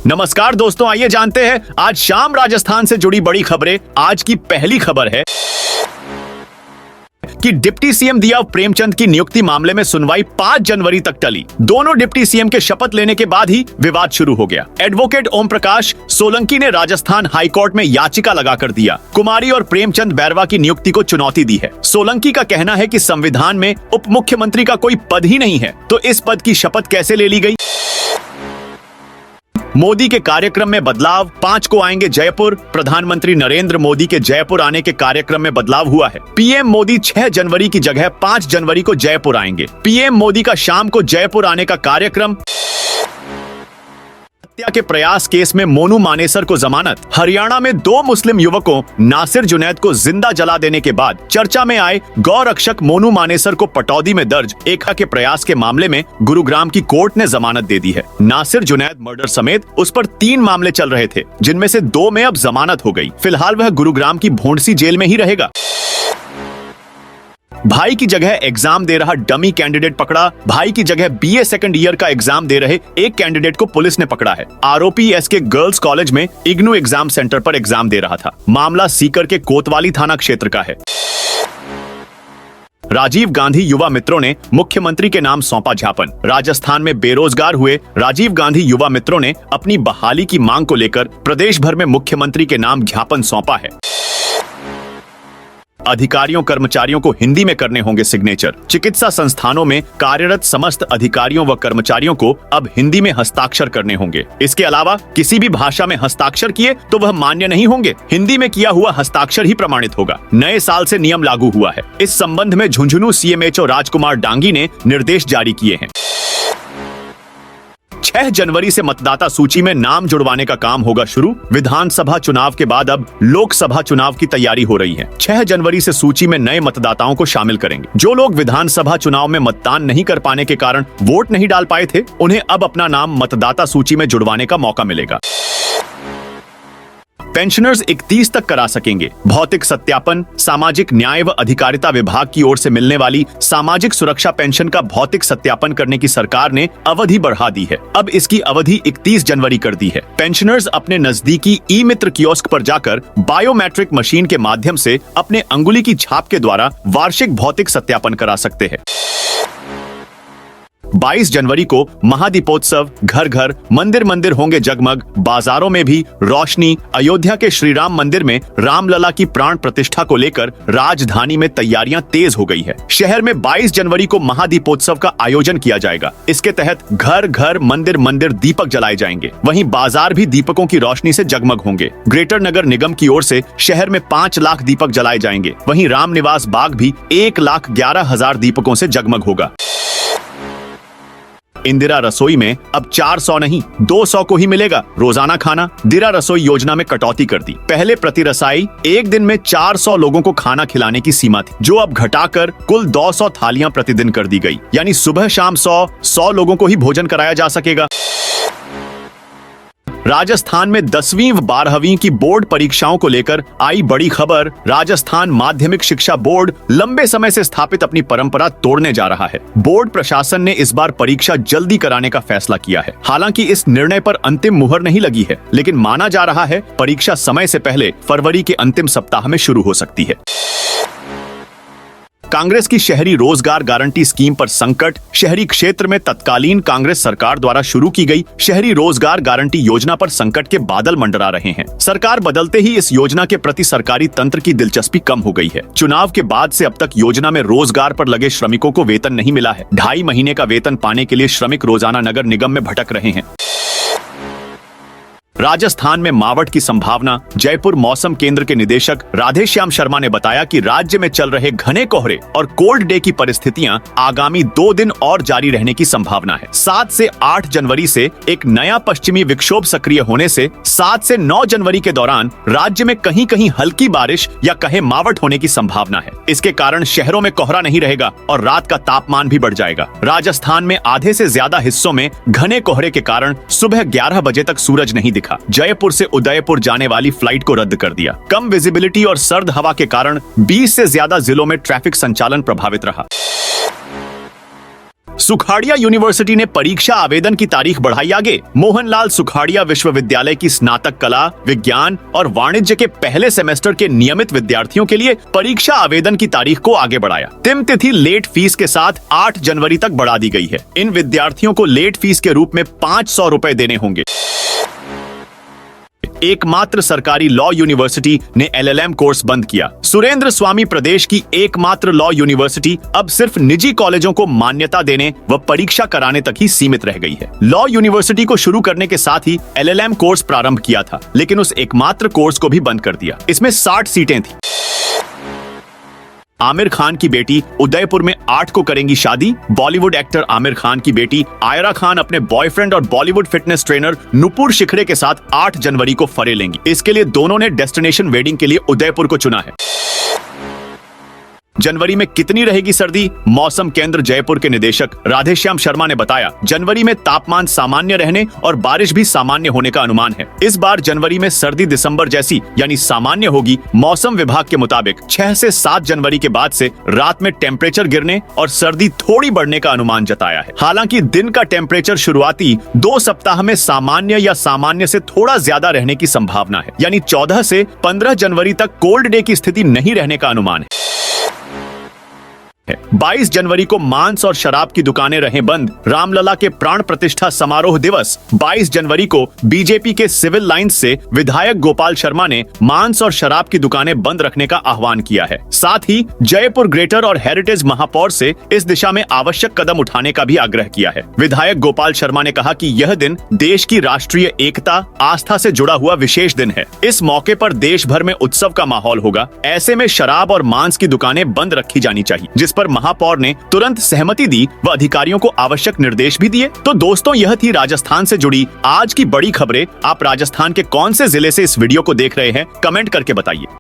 नमस्कार दोस्तों, आइए जानते हैं आज शाम राजस्थान से जुड़ी बड़ी खबरें। आज की पहली खबर है कि डिप्टी सीएम दिया प्रेमचंद की नियुक्ति मामले में सुनवाई 5 जनवरी तक टली। दोनों डिप्टी सीएम के शपथ लेने के बाद ही विवाद शुरू हो गया। एडवोकेट ओम प्रकाश सोलंकी ने राजस्थान हाईकोर्ट में याचिका लगाकर दिया कुमारी और प्रेमचंद बैरवा की नियुक्ति को चुनौती दी है। सोलंकी का कहना है कि संविधान में उप मुख्यमंत्री का कोई पद ही नहीं है, तो इस पद की शपथ कैसे ले ली गई। मोदी के कार्यक्रम में बदलाव, 5 को आएंगे जयपुर। प्रधानमंत्री नरेंद्र मोदी के जयपुर आने के कार्यक्रम में बदलाव हुआ है। पीएम मोदी 6 जनवरी की जगह 5 जनवरी को जयपुर आएंगे। पीएम मोदी का शाम को जयपुर आने का कार्यक्रम। हत्या के प्रयास केस में मोनू मानेसर को जमानत। हरियाणा में 2 मुस्लिम युवकों नासिर जुनैद को जिंदा जला देने के बाद चर्चा में आए गौरक्षक मोनू मानेसर को पटौदी में दर्ज हत्या के प्रयास के मामले में गुरुग्राम की कोर्ट ने जमानत दे दी है। नासिर जुनैद मर्डर समेत उस पर 3 मामले चल रहे थे, जिनमें से 2 में अब जमानत हो गई। फिलहाल वह गुरुग्राम की भोंडसी जेल में ही रहेगा। भाई की जगह एग्जाम दे रहा डमी कैंडिडेट पकड़ा। भाई की जगह बीए सेकंड ईयर का एग्जाम दे रहे एक कैंडिडेट को पुलिस ने पकड़ा है। आरोपी एसके गर्ल्स कॉलेज में इग्नू एग्जाम सेंटर पर एग्जाम दे रहा था। मामला सीकर के कोतवाली थाना क्षेत्र का है। राजीव गांधी युवा मित्रों ने मुख्यमंत्री के नाम सौंपा ज्ञापन। राजस्थान में बेरोजगार हुए राजीव गांधी युवा मित्रों ने अपनी बहाली की मांग को लेकर प्रदेश भर में मुख्यमंत्री के नाम ज्ञापन सौंपा है। अधिकारियों कर्मचारियों को हिंदी में करने होंगे सिग्नेचर। चिकित्सा संस्थानों में कार्यरत समस्त अधिकारियों व कर्मचारियों को अब हिंदी में हस्ताक्षर करने होंगे। इसके अलावा किसी भी भाषा में हस्ताक्षर किए तो वह मान्य नहीं होंगे। हिंदी में किया हुआ हस्ताक्षर ही प्रमाणित होगा। नए साल से नियम लागू हुआ है। इस संबंध में झुंझुनू सीएमएचओ राजकुमार डांगी ने निर्देश जारी किए हैं। 6 जनवरी से मतदाता सूची में नाम जुड़वाने का काम होगा शुरू। विधानसभा चुनाव के बाद अब लोकसभा चुनाव की तैयारी हो रही है। 6 जनवरी से सूची में नए मतदाताओं को शामिल करेंगे। जो लोग विधानसभा चुनाव में मतदान नहीं कर पाने के कारण वोट नहीं डाल पाए थे, उन्हें अब अपना नाम मतदाता सूची में जुड़वाने का मौका मिलेगा। पेंशनर्स 31 तक करा सकेंगे भौतिक सत्यापन। सामाजिक न्याय व अधिकारिता विभाग की ओर से मिलने वाली सामाजिक सुरक्षा पेंशन का भौतिक सत्यापन करने की सरकार ने अवधि बढ़ा दी है। अब इसकी अवधि 31 जनवरी कर दी है। पेंशनर्स अपने नजदीकी ई मित्र कियोस्क पर जाकर बायोमेट्रिक मशीन के माध्यम से अपने अंगुली की छाप के द्वारा वार्षिक भौतिक सत्यापन करा सकते हैं। 22 जनवरी को महादीपोत्सव। घर घर मंदिर मंदिर होंगे जगमग। बाजारों में भी रोशनी। अयोध्या के श्री राम मंदिर में रामलला की प्राण प्रतिष्ठा को लेकर राजधानी में तैयारियां तेज हो गई है। शहर में 22 जनवरी को महादीपोत्सव का आयोजन किया जाएगा। इसके तहत घर घर मंदिर मंदिर दीपक जलाए जाएंगे। वहीं बाजार भी दीपकों की रोशनी से जगमग होंगे। ग्रेटर नगर निगम की ओर से शहर में 5 लाख दीपक जलाए जाएंगे। वहीं रामनिवास बाग भी 1,11,000 दीपकों से जगमग होगा। इंदिरा रसोई में अब 400 नहीं 200 को ही मिलेगा रोजाना खाना। दिरा रसोई योजना में कटौती कर दी। पहले प्रति रसाई एक दिन में 400 लोगों को खाना खिलाने की सीमा थी, जो अब घटाकर कुल 200 थालियां प्रतिदिन कर दी गई। यानी सुबह शाम 100 लोगों को ही भोजन कराया जा सकेगा। राजस्थान में 10वीं व 12वीं की बोर्ड परीक्षाओं को लेकर आई बड़ी खबर। राजस्थान माध्यमिक शिक्षा बोर्ड लंबे समय से स्थापित अपनी परंपरा तोड़ने जा रहा है। बोर्ड प्रशासन ने इस बार परीक्षा जल्दी कराने का फैसला किया है। हालांकि इस निर्णय पर अंतिम मुहर नहीं लगी है, लेकिन माना जा रहा है परीक्षा समय से पहले फरवरी के अंतिम सप्ताह में शुरू हो सकती है। कांग्रेस की शहरी रोजगार गारंटी स्कीम पर संकट। शहरी क्षेत्र में तत्कालीन कांग्रेस सरकार द्वारा शुरू की गई शहरी रोजगार गारंटी योजना पर संकट के बादल मंडरा रहे हैं। सरकार बदलते ही इस योजना के प्रति सरकारी तंत्र की दिलचस्पी कम हो गई है। चुनाव के बाद से अब तक योजना में रोजगार पर लगे श्रमिकों को वेतन नहीं मिला है। 2.5 महीने का वेतन पाने के लिए श्रमिक रोजाना नगर निगम में भटक रहे हैं। राजस्थान में मावठ की संभावना। जयपुर मौसम केंद्र के निदेशक राधेश्याम शर्मा ने बताया कि राज्य में चल रहे घने कोहरे और कोल्ड डे की परिस्थितियां आगामी 2 दिन और जारी रहने की संभावना है। 7 से 8 जनवरी से एक नया पश्चिमी विक्षोभ सक्रिय होने से 7 से 9 जनवरी के दौरान राज्य में कहीं कहीं हल्की बारिश या कहे मावठ होने की संभावना है। इसके कारण शहरों में कोहरा नहीं रहेगा और रात का तापमान भी बढ़ जाएगा। राजस्थान में आधे से ज्यादा हिस्सों में घने कोहरे के कारण सुबह 11 बजे तक सूरज नहीं दिखा। जयपुर से उदयपुर जाने वाली फ्लाइट को रद्द कर दिया। कम विजिबिलिटी और सर्द हवा के कारण 20 से ज्यादा जिलों में ट्रैफिक संचालन प्रभावित रहा। सुखाड़िया यूनिवर्सिटी ने परीक्षा आवेदन की तारीख बढ़ाई आगे। मोहनलाल सुखाड़िया विश्वविद्यालय की स्नातक कला, विज्ञान और वाणिज्य के पहले सेमेस्टर के नियमित विद्यार्थियों के लिए परीक्षा आवेदन की तारीख को आगे बढ़ाया। तिथि लेट फीस के साथ 8 जनवरी तक बढ़ा दी गई है। इन विद्यार्थियों को लेट फीस के रूप में 500 रुपए देने होंगे। एकमात्र सरकारी लॉ यूनिवर्सिटी ने LLM कोर्स बंद किया। सुरेंद्र स्वामी प्रदेश की एकमात्र लॉ यूनिवर्सिटी अब सिर्फ निजी कॉलेजों को मान्यता देने व परीक्षा कराने तक ही सीमित रह गई है। लॉ यूनिवर्सिटी को शुरू करने के साथ ही LLM कोर्स प्रारंभ किया था, लेकिन उस एकमात्र कोर्स को भी बंद कर दिया। इसमें 60 सीटें थी। आमिर खान की बेटी उदयपुर में 8 को करेंगी शादी। बॉलीवुड एक्टर आमिर खान की बेटी आयरा खान अपने बॉयफ्रेंड और बॉलीवुड फिटनेस ट्रेनर नुपुर शिखरे के साथ 8 जनवरी को फरे लेंगी। इसके लिए दोनों ने डेस्टिनेशन वेडिंग के लिए उदयपुर को चुना है। जनवरी में कितनी रहेगी सर्दी? मौसम केंद्र जयपुर के निदेशक राधेश्याम शर्मा ने बताया, जनवरी में तापमान सामान्य रहने और बारिश भी सामान्य होने का अनुमान है। इस बार जनवरी में सर्दी दिसंबर जैसी यानी सामान्य होगी। मौसम विभाग के मुताबिक 6 से 7 जनवरी के बाद से रात में टेम्परेचर गिरने और सर्दी थोड़ी बढ़ने का अनुमान जताया है। हालांकि दिन का टेम्परेचर शुरुआती 2 सप्ताह में सामान्य या सामान्य से थोड़ा ज्यादा रहने की संभावना है, यानी 14 से 15 जनवरी तक कोल्ड डे की स्थिति नहीं रहने का अनुमान है। 22 जनवरी को मांस और शराब की दुकानें रहें बंद। रामलला के प्राण प्रतिष्ठा समारोह दिवस 22 जनवरी को बीजेपी के सिविल लाइंस से विधायक गोपाल शर्मा ने मांस और शराब की दुकानें बंद रखने का आह्वान किया है। साथ ही जयपुर ग्रेटर और हेरिटेज महापौर से इस दिशा में आवश्यक कदम उठाने का भी आग्रह किया है। विधायक गोपाल शर्मा ने कहा कि यह दिन देश की राष्ट्रीय एकता, आस्था से जुड़ा हुआ विशेष दिन है। इस मौके पर देश भर में उत्सव का माहौल होगा। ऐसे में शराब और मांस की दुकानें बंद रखी जानी चाहिए, जिस पर महापौर ने तुरंत सहमति दी व अधिकारियों को आवश्यक निर्देश भी दिए। तो दोस्तों, यह थी राजस्थान से जुड़ी आज की बड़ी खबरें। आप राजस्थान के कौन से जिले से इस वीडियो को देख रहे हैं, कमेंट करके बताइए।